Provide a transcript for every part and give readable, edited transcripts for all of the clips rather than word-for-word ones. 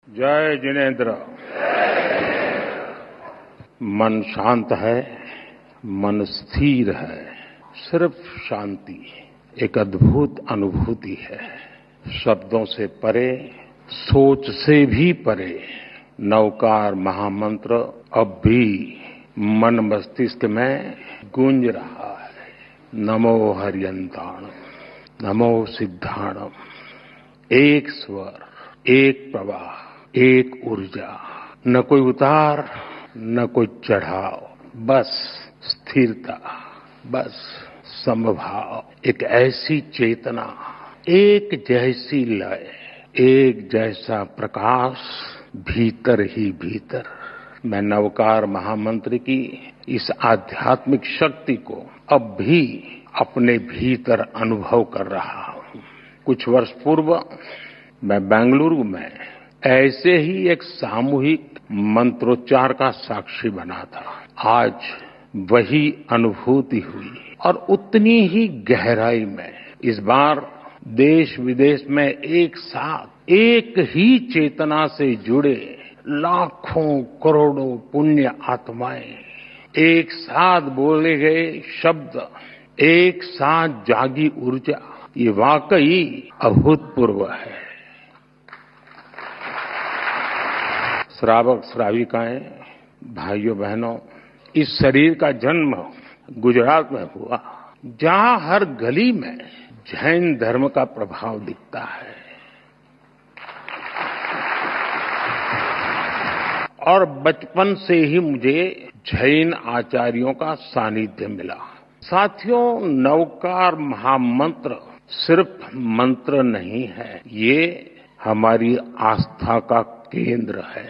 जय जिनेन्द्र। मन शांत है, मन स्थिर है, सिर्फ शांति एक अद्भुत अनुभूति है। शब्दों से परे, सोच से भी परे नवकार महामंत्र अब भी मन मस्तिष्क में गूंज रहा है। नमो हरियंताणम, नमो सिद्धाणम। एक स्वर, एक प्रवाह, एक ऊर्जा, न कोई उतार न कोई चढ़ाव, बस स्थिरता, बस समभाव। एक ऐसी चेतना, एक जैसी लय, एक जैसा प्रकाश भीतर ही भीतर। मैं नवकार महामंत्र की इस आध्यात्मिक शक्ति को अब भी अपने भीतर अनुभव कर रहा हूं। कुछ वर्ष पूर्व मैं बेंगलुरु में ऐसे ही एक सामूहिक मंत्रोच्चार का साक्षी बना था। आज वही अनुभूति हुई और उतनी ही गहराई में इस बार देश विदेश में एक साथ एक ही चेतना से जुड़े लाखों करोड़ों पुण्य आत्माएं एक साथ बोले गए शब्द, एक साथ जागी ऊर्जा, ये वाकई अभूतपूर्व है। श्रावक श्राविकाएं, भाइयों बहनों, इस शरीर का जन्म गुजरात में हुआ, जहां हर गली में जैन धर्म का प्रभाव दिखता है और बचपन से ही मुझे जैन आचार्यों का सानिध्य मिला। साथियों, नवकार महामंत्र सिर्फ मंत्र नहीं है, ये हमारी आस्था का केंद्र है।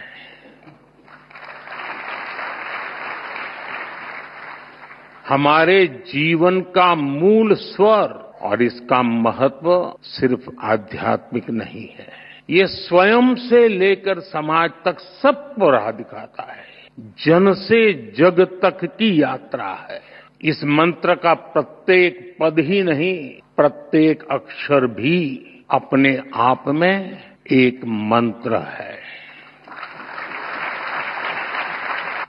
हमारे जीवन का मूल स्वर, और इसका महत्व सिर्फ आध्यात्मिक नहीं है, ये स्वयं से लेकर समाज तक सबको राह दिखाता है। जन से जग तक की यात्रा है। इस मंत्र का प्रत्येक पद ही नहीं, प्रत्येक अक्षर भी अपने आप में एक मंत्र है।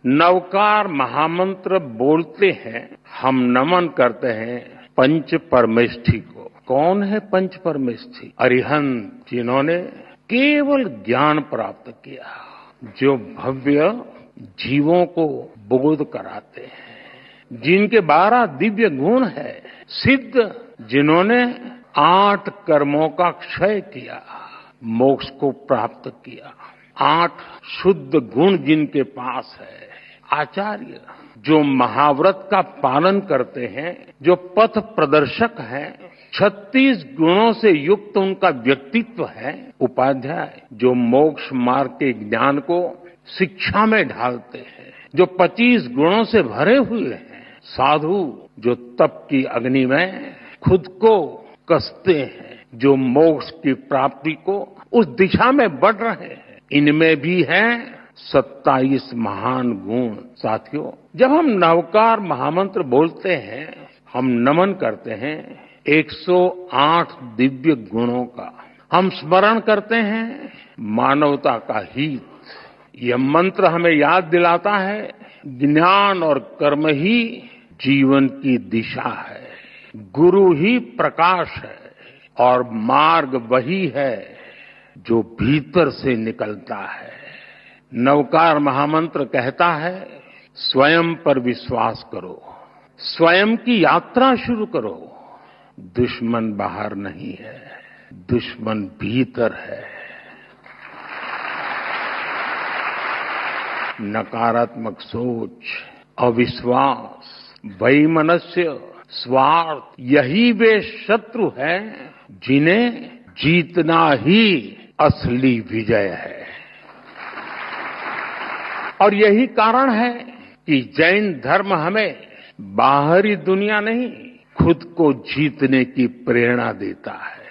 नवकार महामंत्र बोलते हैं, हम नमन करते हैं पंच परमेष्ठी को। कौन है पंच परमेष्ठी? अरिहंत, जिन्होंने केवल ज्ञान प्राप्त किया, जो भव्य जीवों को बोध कराते हैं, जिनके 12 दिव्य गुण है। सिद्ध, जिन्होंने 8 कर्मों का क्षय किया, मोक्ष को प्राप्त किया। 8 शुद्ध गुण जिनके पास है। आचार्य, जो महाव्रत का पालन करते हैं, जो पथ प्रदर्शक हैं, 36 गुणों से युक्त उनका व्यक्तित्व है। उपाध्याय, जो मोक्ष मार्ग के ज्ञान को शिक्षा में ढालते हैं, जो 25 गुणों से भरे हुए हैं। साधु, जो तप की अग्नि में खुद को कसते हैं, जो मोक्ष की प्राप्ति को उस दिशा में बढ़ रहे हैं। इनमें भी है 27 महान गुण। साथियों, जब हम नवकार महामंत्र बोलते हैं, हम नमन करते हैं 108 दिव्य गुणों का। हम स्मरण करते हैं मानवता का हित। यह मंत्र हमें याद दिलाता है, ज्ञान और कर्म ही जीवन की दिशा है, गुरु ही प्रकाश है और मार्ग वही है जो भीतर से निकलता है। नवकार महामंत्र कहता है, स्वयं पर विश्वास करो, स्वयं की यात्रा शुरू करो। दुश्मन बाहर नहीं है, दुश्मन भीतर है। नकारात्मक सोच, अविश्वास, वैमनस्य, स्वार्थ, यही वे शत्रु हैं जिन्हें जीतना ही असली विजय है। और यही कारण है कि जैन धर्म हमें बाहरी दुनिया नहीं, खुद को जीतने की प्रेरणा देता है।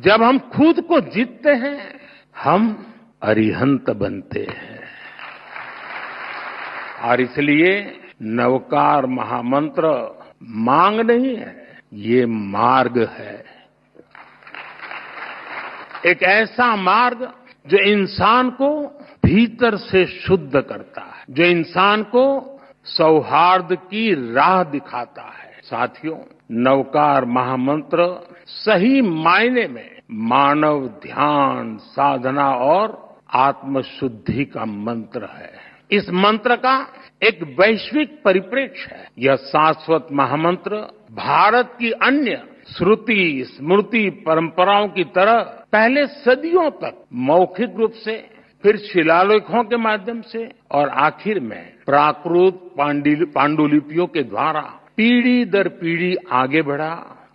जब हम खुद को जीतते हैं, हम अरिहंत बनते हैं। और इसलिए नवकार महामंत्र मांग नहीं है, ये मार्ग है। एक ऐसा मार्ग जो इंसान को भीतर से शुद्ध करता है, जो इंसान को सौहार्द की राह दिखाता है। साथियों, नवकार महामंत्र सही मायने में मानव ध्यान, साधना और आत्मशुद्धि का मंत्र है। इस मंत्र का एक वैश्विक परिप्रेक्ष्य है। यह शाश्वत महामंत्र भारत की अन्य श्रुति, स्मृति परंपराओं की तरह पहले सदियों तक मौखिक रूप से, फिर शिलालेखों के माध्यम से और आखिर में प्राकृत पांडुलिपियों के द्वारा पीढ़ी दर पीढ़ी आगे बढ़ा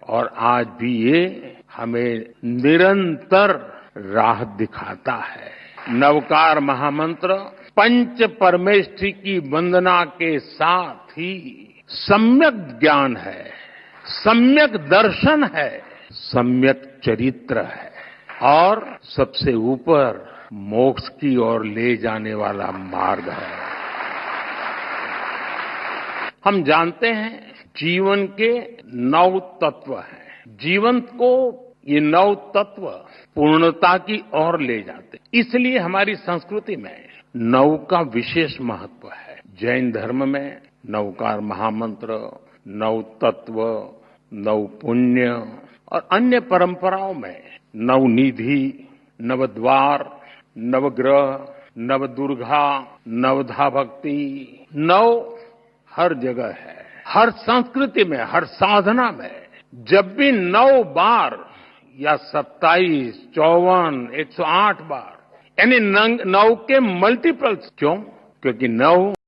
और आज भी ये हमें निरंतर राह दिखाता है। नवकार महामंत्र पंच परमेष्ठी की वंदना के साथ ही सम्यक ज्ञान है, सम्यक दर्शन है, सम्यक चरित्र है और सबसे ऊपर मोक्ष की ओर ले जाने वाला मार्ग है। हम जानते हैं जीवन के 9 तत्व हैं। जीवन को ये 9 तत्व पूर्णता की ओर ले जाते, इसलिए हमारी संस्कृति में 9 का विशेष महत्व है। जैन धर्म में नवकार महामंत्र, 9 तत्व, 9 पुण्य और अन्य परंपराओं में नवनिधि, नवद्वार, नवग्रह, नवदुर्गा, नवधा भक्ति, 9 हर जगह है। हर संस्कृति में, हर साधना में जब भी 9 बार या 27, 54, 108 बार यानी 9 के मल्टीपल्स, क्यों? क्योंकि 9